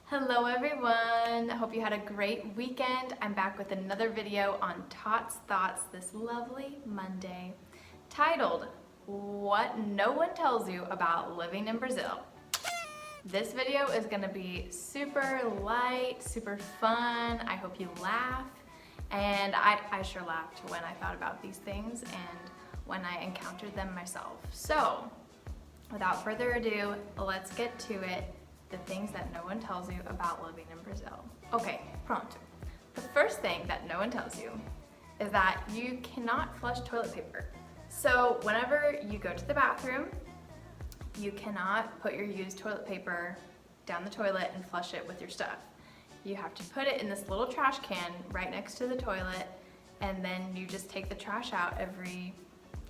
Hello everyone! I hope you had a great weekend. I'm back with another video on Tots Thoughts this lovely Monday, titled, What No One Tells You About Living in Brazil. This video is going to be super light, super fun. I hope you laugh. And I sure laughed when I thought about these things and when I encountered them myself. So, without further ado, let's get to it. The things that no one tells you about living in Brazil. Okay, pronto. The first thing that no one tells you is that you cannot flush toilet paper. So whenever you go to the bathroom, you cannot put your used toilet paper down the toilet and flush it with your stuff. You have to put it in this little trash can right next to the toilet, and then you just take the trash out every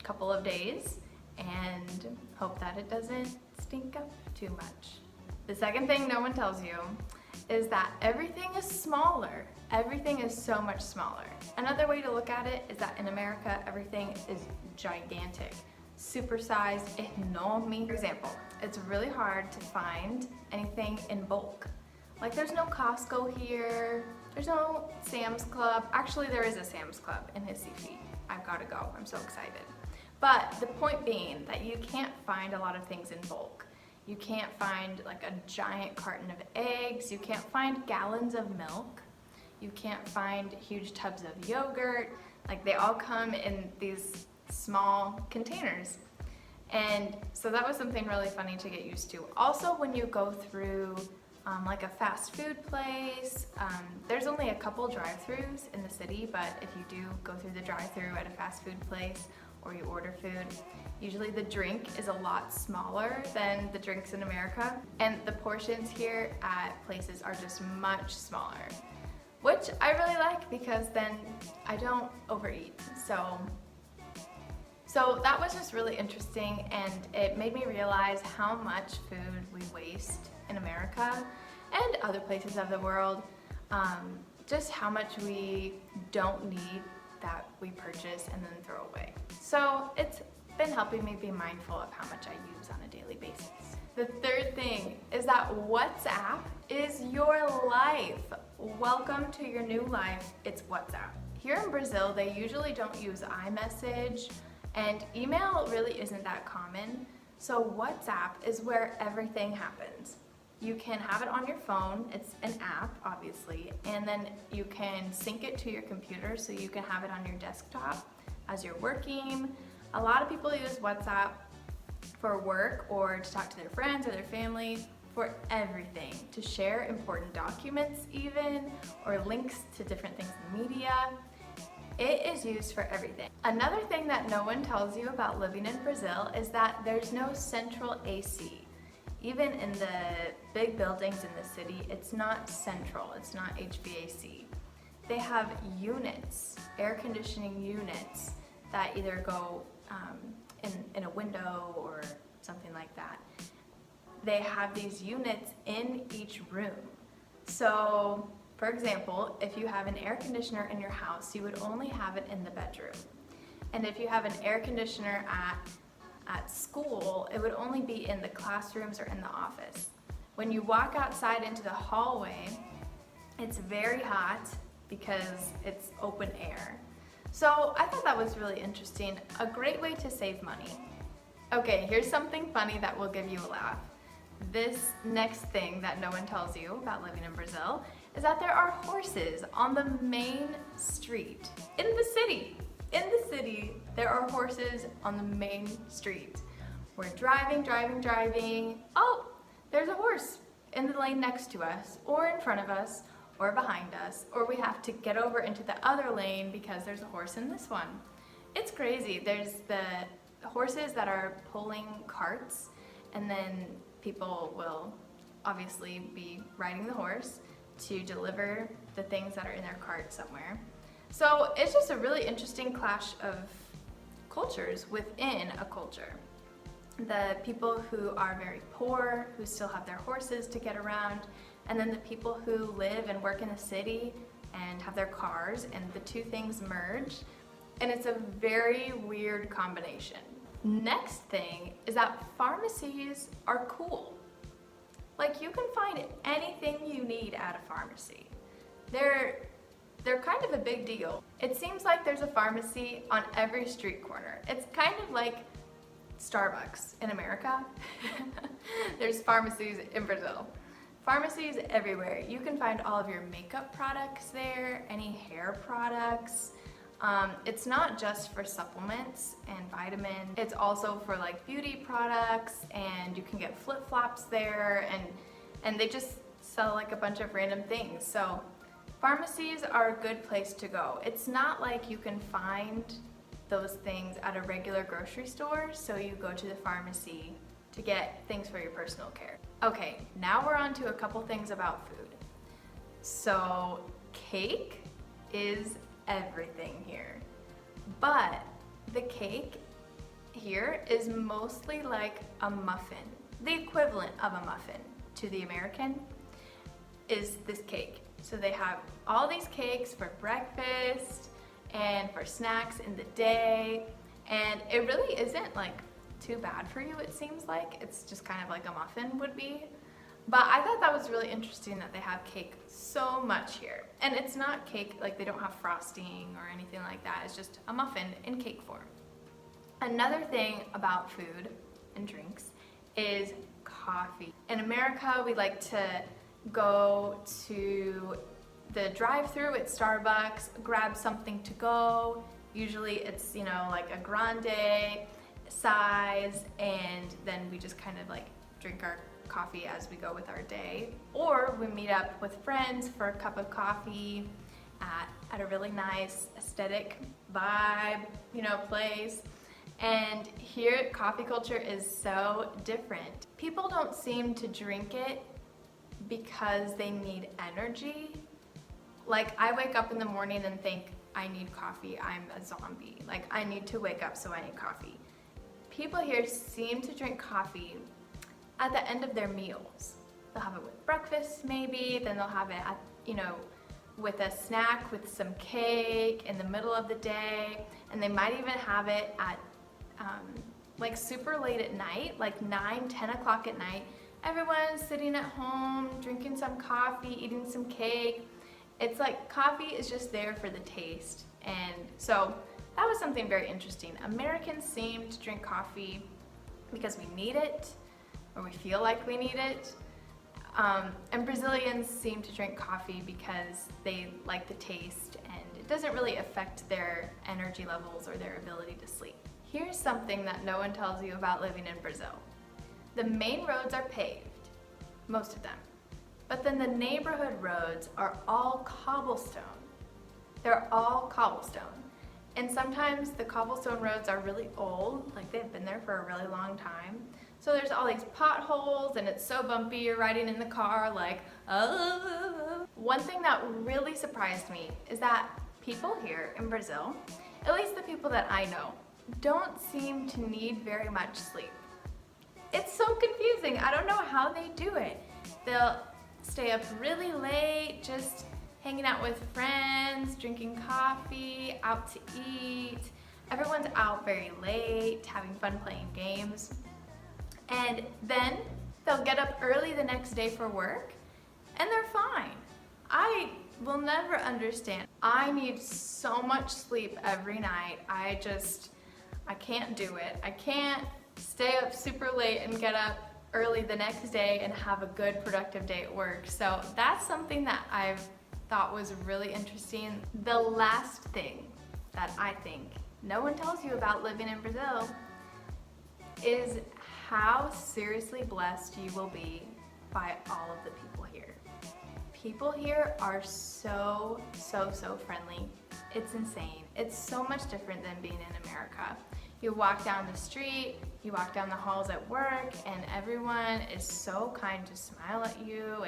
couple of days and hope that it doesn't stink up too much. The second thing no one tells you is that everything is smaller. Everything is so much smaller. Another way to look at it is that in America, everything is gigantic, supersized, enorme. For example, it's really hard to find anything in bulk. Like there's no Costco here, there's no Sam's Club. Actually, there is a Sam's Club in Recife. I've got to go, I'm so excited. But the point being that you can't find a lot of things in bulk. You can't find like a giant carton of eggs. You can't find gallons of milk. You can't find huge tubs of yogurt. Like they all come in these small containers. And so that was something really funny to get used to. Also, when you go through like a fast food place, there's only a couple drive-thrus in the city, but if you do go through the drive-thru at a fast food place or you order food, usually the drink is a lot smaller than the drinks in America, and the portions here at places are just much smaller, which I really like because then I don't overeat. So that was just really interesting, and it made me realize how much food we waste in America and other places of the world, just how much we don't need that we purchase and then throw away. So it's been helping me be mindful of how much I use on a daily basis. The third thing is that WhatsApp is your life. Welcome to your new life. It's WhatsApp. Here in Brazil, they usually don't use iMessage, and email really isn't that common. So WhatsApp is where everything happens. You can have it on your phone, it's an app obviously, and then you can sync it to your computer so you can have it on your desktop as you're working. A lot of people use WhatsApp for work or to talk to their friends or their family, for everything, to share important documents even, or links to different things in the media. It is used for everything. Another thing that no one tells you about living in Brazil is that there's no central AC. Even in the big buildings in the city, it's not central, it's not HVAC. They have units, air conditioning units, that either go in a window or something like that. They have these units in each room. So, for example, if you have an air conditioner in your house, you would only have it in the bedroom. And if you have an air conditioner at school, it would only be in the classrooms or in the office. When you walk outside into the hallway, it's very hot because it's open air. So I thought that was really interesting, a great way to save money. Okay, here's something funny that will give you a laugh. This next thing that no one tells you about living in Brazil is that there are horses on the main street in the city. In the city, there are horses on the main street. We're driving. Oh, there's a horse in the lane next to us, or in front of us, or behind us, or we have to get over into the other lane because there's a horse in this one. It's crazy. There's the horses that are pulling carts, and then people will obviously be riding the horse to deliver the things that are in their cart somewhere. So it's just a really interesting clash of cultures within a culture. The people who are very poor, who still have their horses to get around, and then the people who live and work in the city and have their cars, and the two things merge, and it's a very weird combination. Next thing is that pharmacies are cool. Like, you can find anything you need at a pharmacy. They're kind of a big deal. It seems like there's a pharmacy on every street corner. It's kind of like Starbucks in America. There's pharmacies in Brazil. Pharmacies everywhere. You can find all of your makeup products there, any hair products. It's not just for supplements and vitamins. It's also for like beauty products, and you can get flip-flops there, and they just sell like a bunch of random things. So pharmacies are a good place to go. It's not like you can find those things at a regular grocery store, so you go to the pharmacy to get things for your personal care. Okay, now we're on to a couple things about food. So cake is everything here, but the cake here is mostly like a muffin. The equivalent of a muffin to the American is this cake. So they have all these cakes for breakfast and for snacks in the day, and it really isn't like too bad for you, it seems like. It's just kind of like a muffin would be. But I thought that was really interesting that they have cake so much here. And it's not cake, like they don't have frosting or anything like that. It's just a muffin in cake form. Another thing about food and drinks is coffee. In America, we like to go to the drive-thru at Starbucks, grab something to go. Usually it's, you know, like a grande size, and then we just kind of like drink our coffee as we go with our day. Or we meet up with friends for a cup of coffee at a really nice aesthetic vibe, you know, place. And here, coffee culture is so different. People don't seem to drink it because they need energy. Like, I wake up in the morning and think, I need coffee, I'm a zombie. Like, I need to wake up, so I need coffee. People here seem to drink coffee at the end of their meals. They'll have it with breakfast maybe, then they'll have it at, you know, with a snack, with some cake in the middle of the day, and they might even have it at like super late at night, like 9, 10 o'clock at night. Everyone's sitting at home, drinking some coffee, eating some cake. It's like coffee is just there for the taste. And so that was something very interesting. Americans seem to drink coffee because we need it, or we feel like we need it. And Brazilians seem to drink coffee because they like the taste, and it doesn't really affect their energy levels or their ability to sleep. Here's something that no one tells you about living in Brazil. The main roads are paved, most of them. But then the neighborhood roads are all cobblestone. They're all cobblestone. And sometimes the cobblestone roads are really old, like they've been there for a really long time. So there's all these potholes, and it's so bumpy, you're riding in the car like, oh. One thing that really surprised me is that people here in Brazil, at least the people that I know, don't seem to need very much sleep. It's so confusing. I don't know how they do it. They'll stay up really late, just hanging out with friends, drinking coffee, out to eat. Everyone's out very late, having fun playing games. And then they'll get up early the next day for work, and they're fine. I will never understand. I need so much sleep every night. I can't do it. I can't stay up super late and get up early the next day and have a good productive day at work. So that's something that I've thought was really interesting. The last thing that I think no one tells you about living in Brazil is how seriously blessed you will be by all of the people here. People here are so friendly. It's insane. It's so much different than being in America. You walk down the street, you walk down the halls at work, and everyone is so kind to smile at you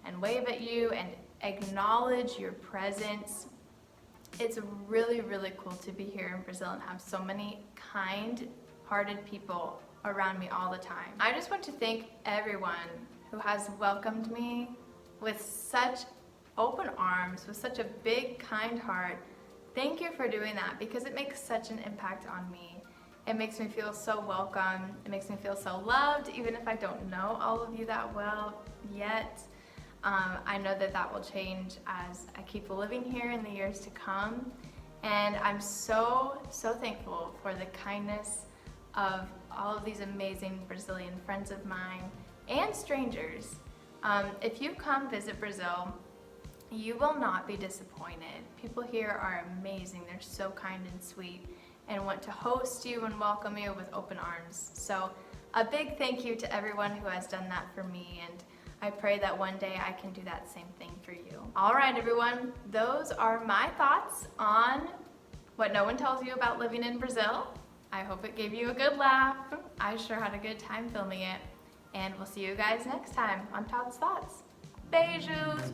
and wave at you and acknowledge your presence. It's really cool to be here in Brazil and have so many kind-hearted people around me all the time. I just want to thank everyone who has welcomed me with such open arms, with such a big, kind heart. Thank you for doing that, because it makes such an impact on me. It makes me feel so welcome. It makes me feel so loved, even if I don't know all of you that well yet. I know that that will change as I keep living here in the years to come. And I'm so thankful for the kindness of all of these amazing Brazilian friends of mine and strangers. If you come visit Brazil, you will not be disappointed. People here are amazing. They're so kind and sweet and want to host you and welcome you with open arms. So a big thank you to everyone who has done that for me, and I pray that one day I can do that same thing for you. All right, everyone, those are my thoughts on what no one tells you about living in Brazil. I hope it gave you a good laugh. I sure had a good time filming it. And we'll see you guys next time on Todd's Thoughts. Beijos!